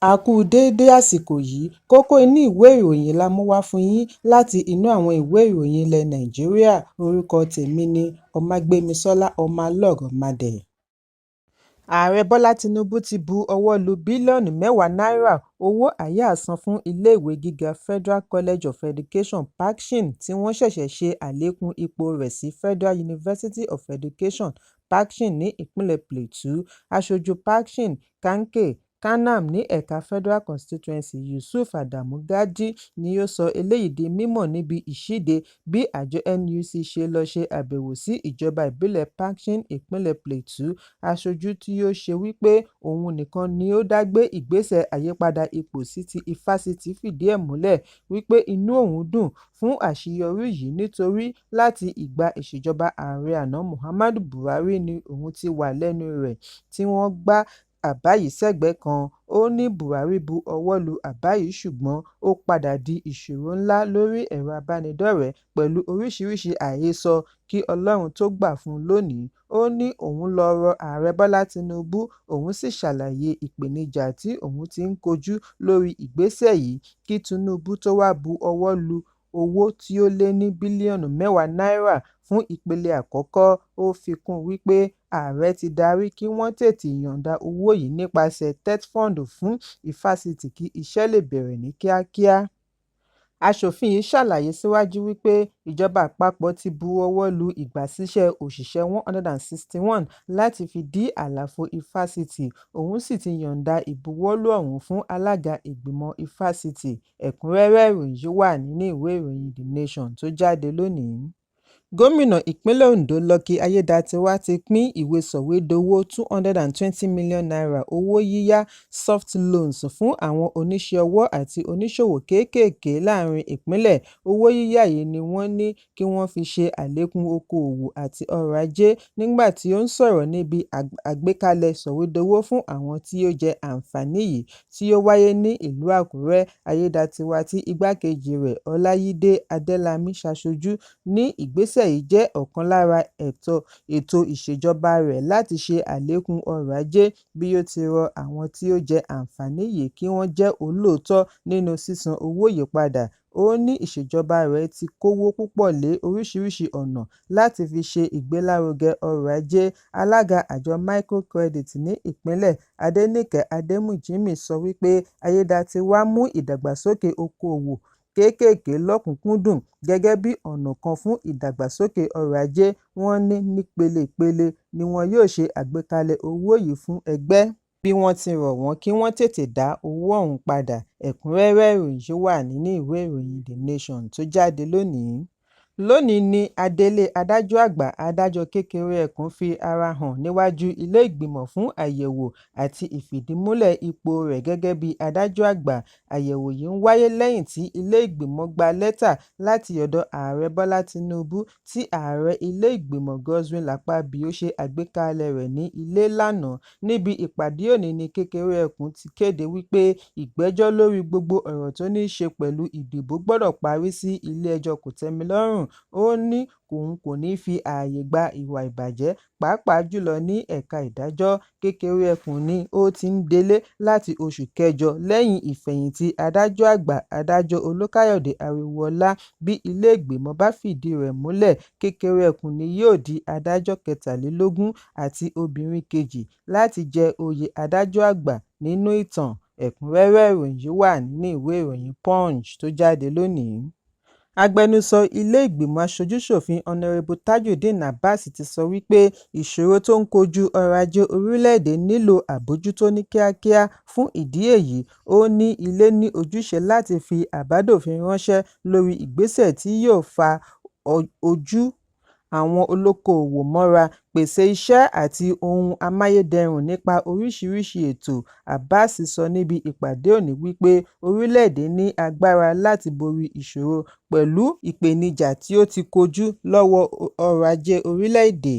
A kú déédé àsìkò yìí, kókó inú ìwé ìròyìn la mú wá fún yín láti inú àwọn ìwé ìròyìn ilẹ̀ Nàìjíríà. Orúkọ tèmi ni Ọmágbémisọ́lá Ọmọlọ́rọ̀mọdẹ̀. Ààrẹ Bọ́lá Tinubu ti bu ọwọ́ lu bílíọ̀nù 10 náírà owó àyáàsan fún iléèwé gíga Federal College of Education PACSHIN tí wọ́n ṣẹ̀ṣẹ̀ ṣe àlékún ipò rẹ̀ sí Federal University of Education PACSHIN ní ìpínlẹ̀ Plateau. Aṣojú PACSHIN Kanke Kanam ní ẹ̀ka Federal Constituency Yusuf Adamu Gadi ni ó sọ eléyìí di mímọ̀ níbi ìṣíde bí àjọ NUC ṣe lọ ṣe àbẹ̀wò sí ìjọba ìbílẹ̀ PACSHIN ìpínlẹ̀ Plateau. Aṣojú tí ó ṣe wípé òun nìkan ni ó dá gbé ìgbésẹ̀ àyípadà ipò sí ti ifásitì fìdí ẹ̀ múlẹ̀ wípé inú òun dùn fún àṣeyọrí yìí nítorí láti ìgbà ìṣèjọba ààrẹ àná Muhammadu Buhari ni òun ti wà lẹ́nu rẹ̀ tí wọ́n gbá àbá yìí sẹ́gbẹ̀ẹ́ kan. Ó ní Buhari bu ọwọ́ lu àbá yìí ṣùgbọ́n ó padà di ìṣòro ńlá lórí ẹ̀rọ abánidọ́rẹ̀ẹ́ pẹ̀lú oríṣiríṣi àhesọ kí Ọlọ́run tó gbà fún un lónìí. Ó ní òun lọ rọ ààrẹ Bọ́lá Tinubu, òun sì ṣàlàyé ìpèníjà tí òun ti ń kojú lórí ìgbésẹ̀ yìí kí Tinubu tó wá bu ọwọ́ lu owó tí ó lé ní bílíọ̀nù 10 náírà fún ìpele àkọ́kọ́. Ó fi kún un wípé ààrẹ ti darí kí wọ́n tètè yọ̀ǹda owó yìí nípasẹ̀ TETFund fún ifásitì kí iṣẹ́ lè bẹ̀rẹ̀ ní kíákíá. Aṣòfin yìí ṣàlàyé síwájú wípé ìjọba àpapọ̀ ti bu ọwọ́ lu ìgbàsíṣẹ́ òṣìṣẹ́ 161 láti fi dí àlàfo ifásitì. Òun sì ti yọ̀ǹda ìbuwọ́lù ọ̀hún fún alága ìgbìmọ̀ ifásitì. Ẹ̀kúnrẹ́rẹ́ ìròyìn yìí wà nínú ìwé ìròyìn The Nation tó jáde lónìí. Gómìnà ìpínlẹ̀ Ondo Lucky Ayédatiwa ti pín ìwé sọ̀wédowó 220 million naira owó yíyá soft loans fún àwọn oníṣẹ́ ọwọ́ àti oníṣòwò kéékèèké láàrin ìpínlẹ̀. Owó yíyá yìí ni wọ́n ní kí wọ́n fi ṣe àlékún okòòwò àti ọrọ̀ ajé. Nígbà tí ó ń sọ̀rọ̀ níbi àgbékalẹ̀ sọ̀wédowó fún àwọn tí ó jẹ àǹfààní yìí tí ó wáyé ní ìlú Àkúrẹ́, Ayédatiwa tí igbákejì rẹ̀ Ọláyídé Adélàmí ṣaṣojú ní ìgbésẹ̀ yìí jẹ́ ọ̀kan lára ètò ìṣèjọba rẹ̀ láti ṣe àlékún ọrọ̀ ajé bí ó ti rọ àwọn tí ó jẹ àǹfààní yìí kí wọ́n jẹ́ olóòótọ́ nínú sísan owó yìí padà. Ó ní ìṣèjọba rẹ̀ ti kówó púpọ̀ lé oríṣiríṣi ọ̀nà láti fi ṣe ìgbélárugẹ ọrọ̀ ajé. Alága àjọ Microcredit ní ìpínlẹ̀ Adéníkè Adémújìmí sọ wípé Ayédatiwa mú ìdàgbàsókè okòòwò kéékèèké lọ́kùnkúndùn gẹ́gẹ́ bí ọ̀nà kan fún ìdàgbàsókè ọrọ̀ ajé. Wọ́n ní nípele-ìpele ni wọn yóò ṣe àgbékalẹ̀ owó yìí fún ẹgbẹ́ bí wọ́n ti rọ̀ wọ́n kí wọ́n tètè dá owó ọ̀hún padà. Ẹ̀kúnrẹ́rẹ́ ìròyìn yìí wà nínú ìwé ìròyìn The Nation tó jáde lónìí. Lónìí ni adelé adájọ́ àgbà adájọ́ kékeré ẹkùn fi ara hàn níwájú ilé ìgbìmọ̀ fún àyẹ̀wò àti ìfìdímúlẹ̀ ipò rẹ̀ gẹ́gẹ́ bí adájọ́ àgbà. Àyẹ̀wò yìí ń wáyé lẹ́yìn tí ilé ìgbìmọ̀ gba lẹ́tà láti ọ̀dọ̀ ààrẹ Bọ́lá Tinubu tí ààrẹ ilé ìgbìmọ̀ Godswill Akpabio ṣe àgbékalẹ̀ rẹ̀ ní ilé lánàá. Níbi ìpàdé òní ni kékeré ẹkùn ti kéde wípé ìgbẹ́jọ́ lórí gbogbo ọ̀rọ̀ tó ní í ṣe pẹ̀lú ìdìbò gbọ́dọ̀ parí sí ilé-ẹjọ́ kòtẹ́milọ́rùn. Ó ní òun kò ní fi ààyè gba ìwà ìbàjẹ́ pàápàá jùlọ ní ẹ̀ka ìdájọ́. Kékeré ẹkùn ni ó ti ń delé láti oṣù kẹjọ lẹ́yìn ìfẹ̀yìntì adájọ́ àgbà adájọ́ Olúkáyọ̀dé Ariwoola. Bí ilé ìgbìmọ̀ bá fìdí rẹ̀ múlẹ̀, kékeré ẹkùn ni yóò di adájọ́ 23 àti obìnrin kejì láti jẹ oyè adájọ́ àgbà nínú ìtàn. Ẹ̀kúnrẹ́rẹ́ ìròyìn yìí wà nínú ìwé ìròyìn Punch tó jáde lónìí. Agbẹnusọ ilé ìgbìmọ̀ aṣojú-ṣòfin Honorable Tajudeen Abbas ti sọ wípé ìṣòro tó ń kojú ọrọ̀ ajé orílẹ̀-èdè nílò àbójútó ní kíákíá. Fún ìdí èyí, ó ní ilé ní ojúṣe láti fi àbádòfin ránṣẹ́ lórí ìgbésẹ̀ tí yóò fa ojú àwọn olókoòwò mọ́ra, pèsè iṣẹ́ àti ohun amáyédẹrùn nípa oríṣiríṣi ètò. Abbas sọ níbi ìpàdé òní wípé orílẹ̀-èdè ní agbára láti borí ìṣòro pẹ̀lú ìpèníjà tí ó ti kojú lọ́wọ́ ọrọ̀ ajé orílẹ̀-èdè.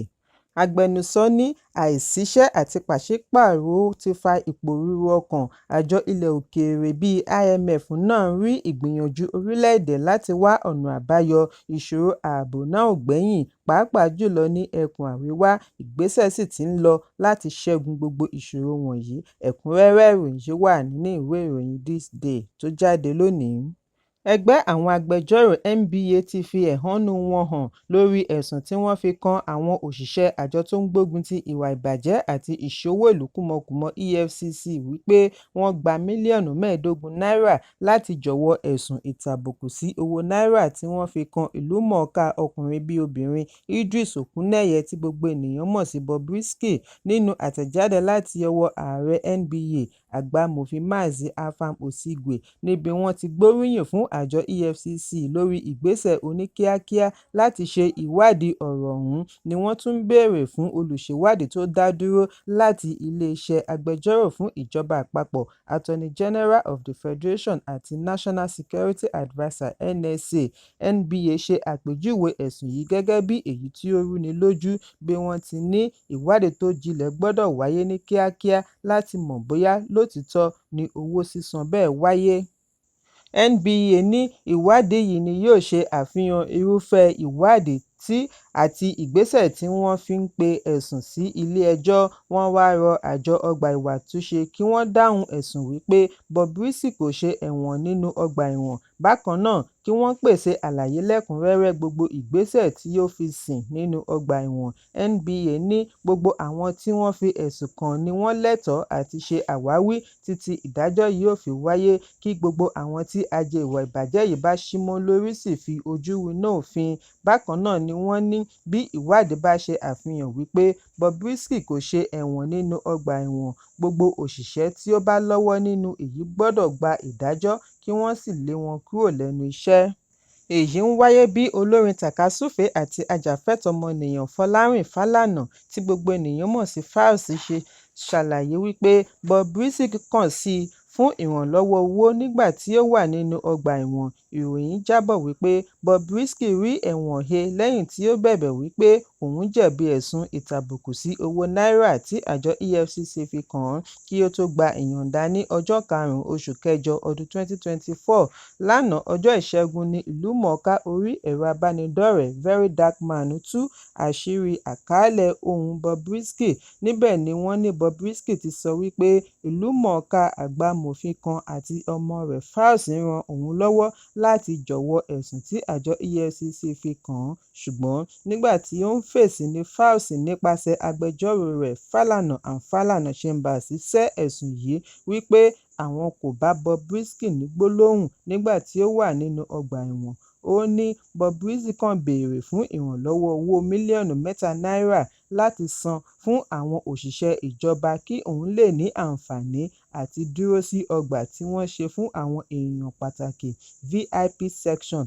Agbẹnusọ ní àìsíṣẹ́ àti pàṣípààrọ̀ ti fa ìpòrúurú ọkàn. Àjọ ilẹ̀ òkèèrè bíi IMF náà ń rí ìgbìyànjú orílẹ̀-èdè láti wá ọ̀nà àbáyọ ìṣòro ààbò náà ò gbẹ́yìn, pàápàá jùlọ ní ẹkùn àríwá. Ìgbésẹ̀ sì ti ń lọ láti ṣẹ́gun gbogbo ìṣòro wọ̀nyí. Ẹ̀kúnrẹ́rẹ́ ìròyìn yìí wà nínú ìwé ìròyìn This Day tó jáde lónìí. Ẹgbẹ́ àwọn agbẹjọ́rò NBA ti fi ẹ̀hónú wọn hàn lórí ẹ̀sùn tí wọ́n fi kan àwọn òṣìṣẹ́ àjọ tó ń gbógun ti ìwà ìbàjẹ́ àti ìṣòwò ìlú kúmọkùmọ EFCC wípé wọ́n gba mílíọ̀nù 15 náírà láti jọ̀wọ́ ẹ̀sùn ìtàbùkù sí owó náírà tí wọ́n fi kan ìlúmọ̀ọ́ká ọkùnrin bí obìnrin Idris Okuneye tí gbogbo ènìyàn mọ̀ sí Bobrisky. Nínú àtẹ̀jáde láti ọwọ́ ààrẹ NBA Àgbàmọ̀fin Maazị Afam Osigwe, níbi wọ́n ti gbóríyìn fún àjọ EFCC lórí ìgbésẹ̀ oníkíákíá láti ṣe ìwádìí ọ̀rọ̀ ọ̀hún, ni wọ́n tún béèrè fún olùṣèwádìí tó dá dúró láti iléeṣẹ́ agbẹjọ́rò fún ìjọba àpapọ̀, Attorney General of the Federation àti National Security Adviser (NSA). NBA ṣe àpèjúwe ẹ̀sùn yìí gẹ́gẹ́ bí èyí tí ó rúni lójú, bí wọ́n ti ní ìwádìí tó jinlẹ̀ gbọ́dọ̀ wáyé ní kíákíá láti mọ̀ bóyá lótìítọ́ ni owó sísan bẹ́ẹ̀ wáyé. NBA ní ìwádìí yìí ni yóò ṣe àfihàn irúfẹ́ ìwádìí àti ìgbésẹ̀ tí wọ́n fi ń pe ẹ̀sùn sí ilé-ẹjọ́. Wọ́n wá rọ àjọ ọgbà ìwàtúnṣe kí wọ́n dáhùn ẹ̀sùn wípé Bobrisky kò ṣe ẹ̀wọ̀n nínú ọgbà ẹ̀wọ̀n. Bákan náà, kí wọ́n pèsè àlàyé lẹ́kùnrẹ́rẹ́ gbogbo ìgbésẹ̀ tí ó fi sìn nínú ọgbà ẹ̀wọ̀n. NBA ní gbogbo àwọn tí wọ́n fi ẹ̀sùn kàn ni wọ́n lẹ́tọ̀ọ́ àti ṣe àwáwí títí ìdájọ́ yóò fi wáyé, kí gbogbo àwọn tí ajé ìwà ìbàjẹ́ yìí bá ṣímọ́ lórí sì fi ojú winá òfin. Bákan náà ni wọ́n ní bí ìwádìí bá ṣe àfihàn wípé Bobrisky kò ṣe ẹ̀wọ̀n nínú ọgbà ẹ̀wọ̀n, gbogbo òṣìṣẹ́ tí ó bá lọ́wọ́ nínú èyí gbọ́dọ̀ gba ìdájọ́ kí wọ́n sì lé wọn kúrò lẹ́nu iṣẹ́. Èyí ń wáyé bí olórin tàkasúfèé àti ajàfẹ́tọ̀ọ́ ọmọnìyàn Fọlárìn Fálànà, tí gbogbo ènìyàn mọ̀ sí Falz, ṣe ṣàlàyé wípé Bobrisky kàn sí i fún ìrànlọ́wọ́ owó nígbà tí ó wà nínú ọgbà ẹ̀wọ̀n. Ìròyìn jábọ̀ wípé Bobrisky rí ẹ̀wọ̀n he lẹ́yìn tí ó bẹ̀bẹ̀ wípé òun jẹ̀bi ẹ̀sùn ìtàbùkù sí owó náírà tí àjọ EFCC fi kàn án kí ó tó gba ìyọ̀ǹda ní ọjọ́ 5 oṣù kẹjọ ọdún 2024. Lánàá ọjọ́ Ìṣẹ́gun ni ìlúmọ̀ọ́ká orí ẹ̀rọ abánidọ́rẹ̀ẹ́ VeryDarkMan tú àṣírí àkàálẹ̀ ohun Bobrisky. Níbẹ̀ ni wọ́n ní Bobrisky ti sọ wípé ìlúmọ̀ọ́ká Àgbàmọ̀fin kan àti ọmọ rẹ̀ Falz ran òun lọ́wọ́ láti jọ̀wọ́ ẹ̀sùn tí àjọ EFCC fi kàn án. Ṣùgbọ́n nígbà tí ó ń fèsì ní Falz nípasẹ̀ agbẹjọ́rò rẹ̀ Falana and Falana Chambers sẹ́ ẹ̀sùn yìí wípé àwọn kò bá Bobrisky ní gbólóhùn nígbà tí ó wà nínú ọgbà ẹ̀wọ̀n. Ó ní Bobrisky kàn béèrè fún ìrànlọ́wọ́ owó mílíọ̀nù 3 náírà láti san fún àwọn òṣìṣẹ́ ìjọba kí òun lè ní àǹfààní àti dúró sí ọgbà tí wọ́n ṣe fún àwọn èèyàn pàtàkì VIP section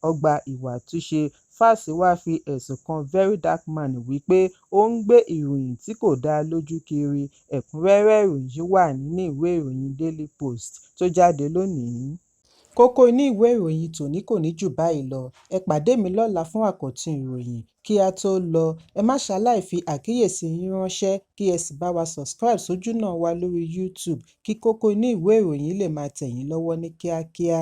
ọgbà ìwàtúnṣe. Falz wá fi ẹ̀sùn kan VeryDarkMan wípé ó ń gbé ìròyìn tí kò dá lójú kiri. Ẹ̀kúnrẹ́rẹ́ ìròyìn yìí wà nínú ìwé ìròyìn Daily Post tó jáde lónìí. Kókó inú ìwé ìròyìn tòní kò ní jù báyìí lọ. Ẹ pàdé mi lọ́la fún àkọ́tún ìròyìn. Kí a tó lọ, ẹ má ṣaláì fi àkíyèsí yín ránṣẹ́ kí ẹ sì bá wa subscribe sójú náà wa lórí YouTube kí kókó inú ìwé ìròyìn lè máa tẹ̀ yín lọ́wọ́ ní kíákíá.